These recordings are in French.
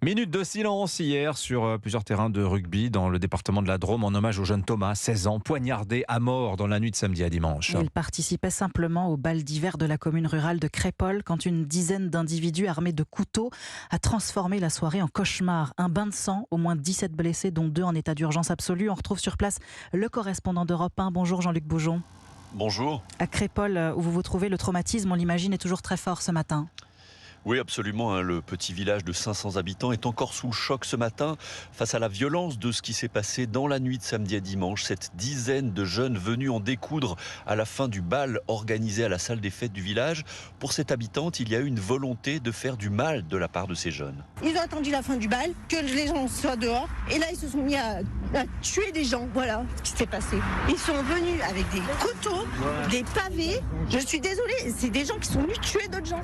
Minute de silence hier sur plusieurs terrains de rugby dans le département de la Drôme en hommage au jeune Thomas, 16 ans, poignardé à mort dans la nuit de samedi à dimanche. Il participait simplement au bal d'hiver de la commune rurale de Crépol quand une dizaine d'individus armés de couteaux a transformé la soirée en cauchemar. Un bain de sang, au moins 17 blessés dont 2 en état d'urgence absolue. On retrouve sur place le correspondant d'Europe 1. Bonjour Jean-Luc Boujon. Bonjour. À Crépol, où vous vous trouvez, le traumatisme, on l'imagine, est toujours très fort ce matin. Oui, absolument. Le petit village de 500 habitants est encore sous le choc ce matin face à la violence de ce qui s'est passé dans la nuit de samedi à dimanche. Cette dizaine de jeunes venus en découdre à la fin du bal organisé à la salle des fêtes du village. Pour cette habitante, il y a eu une volonté de faire du mal de la part de ces jeunes. Ils ont attendu la fin du bal, que les gens soient dehors. Et là, ils se sont mis à tuer des gens. Voilà ce qui s'est passé. Ils sont venus avec des couteaux, des pavés. Je suis désolée, c'est des gens qui sont venus tuer d'autres gens.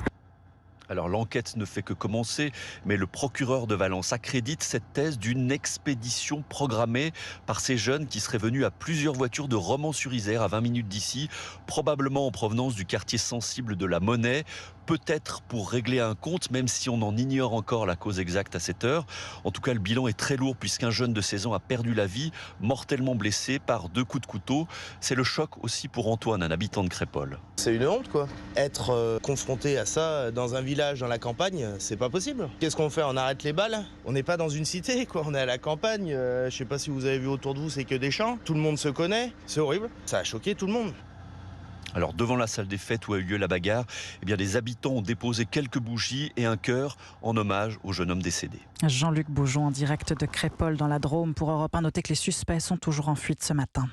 Alors l'enquête ne fait que commencer, mais le procureur de Valence accrédite cette thèse d'une expédition programmée par ces jeunes qui seraient venus à plusieurs voitures de Romans-sur-Isère à 20 minutes d'ici, probablement en provenance du quartier sensible de la Monnaie, peut-être pour régler un compte, même si on en ignore encore la cause exacte à cette heure. En tout cas, le bilan est très lourd puisqu'un jeune de 16 ans a perdu la vie, mortellement blessé par 2 coups de couteau. C'est le choc aussi pour Antoine, un habitant de Crépol. C'est une honte, quoi. Être confronté à ça dans un village, dans la campagne, c'est pas possible. Qu'est-ce qu'on fait? On arrête les balles? On n'est pas dans une cité, quoi. On est à la campagne. Je sais pas si vous avez vu autour de vous, c'est que des champs. Tout le monde se connaît. C'est horrible. Ça a choqué tout le monde. Alors devant la salle des fêtes où a eu lieu la bagarre, des habitants ont déposé quelques bougies et un cœur en hommage au jeune homme décédé. Jean-Luc Boujon en direct de Crépol dans la Drôme pour Europe 1. Notez que les suspects sont toujours en fuite ce matin.